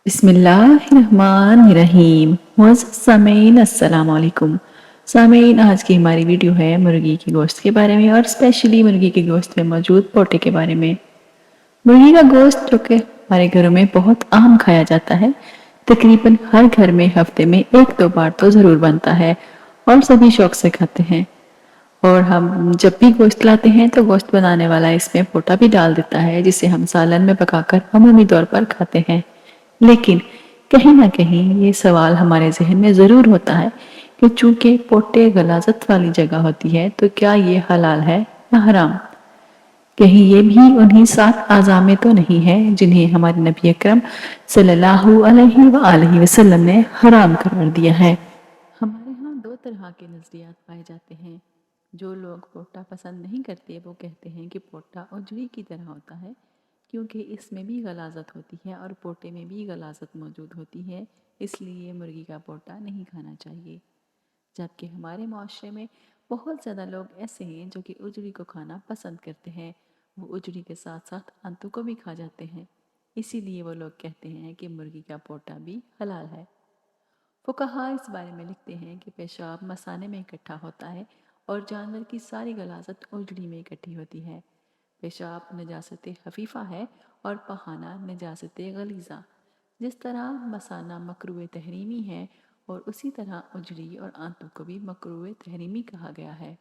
بسم اللہ الرحمن الرحیم معزز سامعین السلام علیکم۔ سامعین، آج کی ہماری ویڈیو ہے مرغی کے گوشت کے بارے میں اور اسپیشلی مرغی کے گوشت میں موجود پوٹے کے بارے میں۔ مرغی کا گوشت جو کہ ہمارے گھروں میں بہت عام کھایا جاتا ہے، تقریباً ہر گھر میں ہفتے میں 1-2 بار تو ضرور بنتا ہے اور سبھی شوق سے کھاتے ہیں۔ اور ہم جب بھی گوشت لاتے ہیں تو گوشت بنانے والا اس میں پوٹا بھی ڈال دیتا ہے، جسے ہم سالن میں پکا کر عمومی طور پر کھاتے ہیں۔ لیکن کہیں نہ کہیں یہ سوال ہمارے ذہن میں ضرور ہوتا ہے کہ چونکہ پوٹے غلاظت والی جگہ ہوتی ہے تو کیا یہ حلال ہے یا حرام؟ کہیں یہ بھی انہی 7 اعضاء میں تو نہیں ہے جنہیں ہمارے نبی اکرم صلی اللہ علیہ وآلہ وسلم نے حرام قرار دیا ہے۔ ہمارے ہاں 2 طرح کے نظریات پائے جاتے ہیں۔ جو لوگ پوٹا پسند نہیں کرتے وہ کہتے ہیں کہ پوٹا اجڑی کی طرح ہوتا ہے، کیونکہ اس میں بھی غلاظت ہوتی ہے اور پوٹے میں بھی غلاظت موجود ہوتی ہے، اس لیے مرغی کا پوٹا نہیں کھانا چاہیے۔ جبکہ ہمارے معاشرے میں بہت زیادہ لوگ ایسے ہیں جو کہ اجڑی کو کھانا پسند کرتے ہیں، وہ اجڑی کے ساتھ ساتھ انتوں کو بھی کھا جاتے ہیں، اسی لیے وہ لوگ کہتے ہیں کہ مرغی کا پوٹا بھی حلال ہے۔ فقہاء اس بارے میں لکھتے ہیں کہ پیشاب مثانے میں اکٹھا ہوتا ہے اور جانور کی ساری غلاظت اجڑی میں اکٹھی ہوتی ہے۔ پیشاب نجاست خفیفہ ہے اور پخانہ نجاست غلیظہ۔ جس طرح مثانہ مکروہ تحریمی ہے اور اسی طرح اجڑی اور آنتوں کو بھی مکروہ تحریمی کہا گیا ہے۔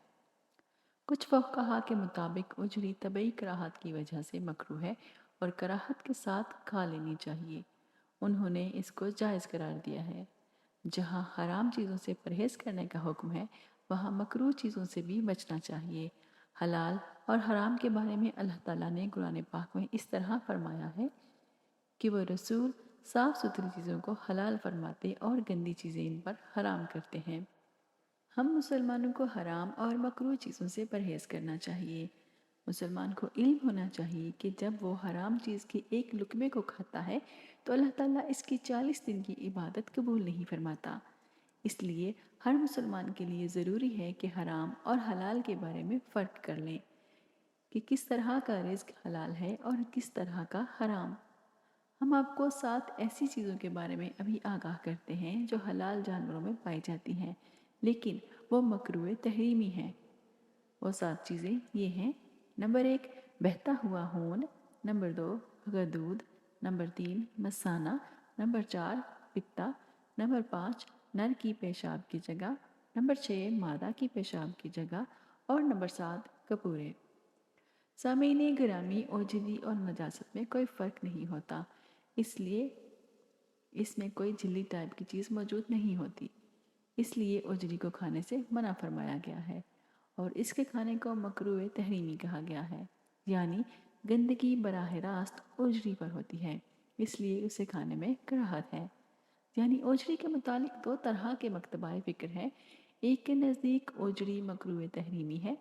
کچھ فقہاء کے مطابق اجڑی طبعی کراہت کی وجہ سے مکروہ ہے اور کراہت کے ساتھ کھا لینی چاہیے۔ انہوں نے اس کو جائز قرار دیا ہے۔ جہاں حرام چیزوں سے پرہیز کرنے کا حکم ہے، وہاں مکروہ چیزوں سے بھی بچنا چاہیے۔ حلال اور حرام کے بارے میں اللہ تعالیٰ نے قرآن پاک میں اس طرح فرمایا ہے کہ وہ رسول صاف ستھری چیزوں کو حلال فرماتے اور گندی چیزیں ان پر حرام کرتے ہیں۔ ہم مسلمانوں کو حرام اور مکروہ چیزوں سے پرہیز کرنا چاہیے۔ مسلمان کو علم ہونا چاہیے کہ جب وہ حرام چیز کے ایک لقمے کو کھاتا ہے تو اللہ تعالیٰ اس کی 40 دن کی عبادت قبول نہیں فرماتا۔ اس لیے ہر مسلمان کے لیے ضروری ہے کہ حرام اور حلال کے بارے میں فرق کر لیں کہ کس طرح کا رزق حلال ہے اور کس طرح کا حرام۔ ہم آپ کو 7 ایسی چیزوں کے بارے میں ابھی آگاہ کرتے ہیں جو حلال جانوروں میں پائی جاتی ہیں لیکن وہ مکروہ تحریمی ہیں۔ وہ 7 چیزیں یہ ہیں: نمبر 1 بہتا ہوا خون، نمبر 2 بغیر دودھ، نمبر 3 مثانہ، نمبر 4 پتا، نمبر 5 نر کی پیشاب کی جگہ، نمبر 6 مادہ کی پیشاب کی جگہ اور نمبر 7 کپورے۔ سامعین گرامی، اوجری اور نجاست میں کوئی فرق نہیں ہوتا، اس لیے اس میں کوئی جھلی ٹائپ کی چیز موجود نہیں ہوتی، اس لیے اوجری کو کھانے سے منع فرمایا گیا ہے اور اس کے کھانے کو مکروہ تحریمی کہا گیا ہے، یعنی گندگی براہ راست اوجری پر ہوتی ہے، اس لیے اسے کھانے میں کراہت ہے۔ یعنی اوجری کے متعلق 2 طرح کے مکتبہ فکر ہے۔ ایک کے نزدیک اوجری مکروہ تحریمی ہے۔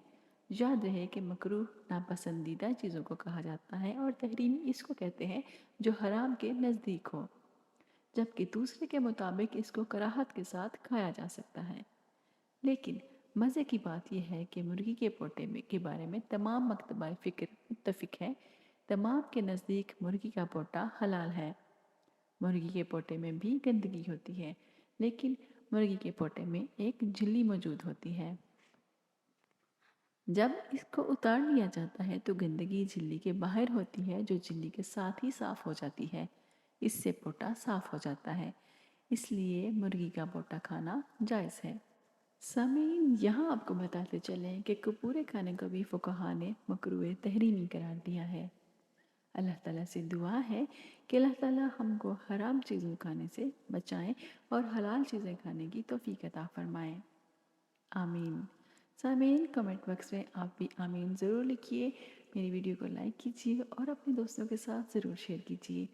یاد رہے کہ مکروہ ناپسندیدہ چیزوں کو کہا جاتا ہے اور تحریمی اس کو کہتے ہیں جو حرام کے نزدیک ہو، جبکہ دوسرے کے مطابق اس کو کراہت کے ساتھ کھایا جا سکتا ہے۔ لیکن مزے کی بات یہ ہے کہ مرغی کے پوٹے کے بارے میں تمام مکتبہ فکر متفق ہے، تمام کے نزدیک مرغی کا پوٹا حلال ہے۔ مرغی کے پوٹے میں بھی گندگی ہوتی ہے، لیکن مرغی کے پوٹے میں ایک جھلی موجود ہوتی ہے۔ جب اس کو اتار لیا جاتا ہے تو گندگی جھلی کے باہر ہوتی ہے جو جھلی کے ساتھ ہی صاف ہو جاتی ہے، اس سے پوٹا صاف ہو جاتا ہے، اس لیے مرغی کا پوٹا کھانا جائز ہے۔ سامعین، یہاں آپ کو بتاتے چلیں کہ کپورے کھانے کو بھی فقہاء نے مکروہ تحریمی قرار دیا ہے۔ اللہ تعالیٰ سے دعا ہے کہ اللہ تعالیٰ ہم کو حرام چیزوں کھانے سے بچائیں اور حلال چیزیں کھانے کی توفیق عطا فرمائیں۔ آمین۔ سامعین، کمنٹ باکس میں آپ بھی آمین ضرور لکھیے، میری ویڈیو کو لائک کیجیے اور اپنے دوستوں کے ساتھ ضرور شیئر کیجیے۔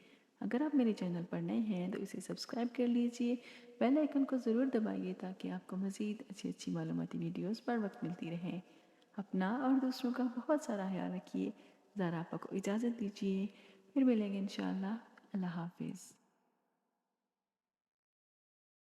اگر آپ میرے چینل پر نئے ہیں تو اسے سبسکرائب کر لیجیے، بیل آئیکن کو ضرور دبائیے تاکہ آپ کو مزید اچھی معلوماتی ویڈیوز پر وقت ملتی رہیں۔ اپنا اور دوسروں کا بہت سارا خیال رکھیے۔ زارا آپا کو اجازت دیجیے، پھر ملیں گے انشاءاللہ۔ اللہ حافظ۔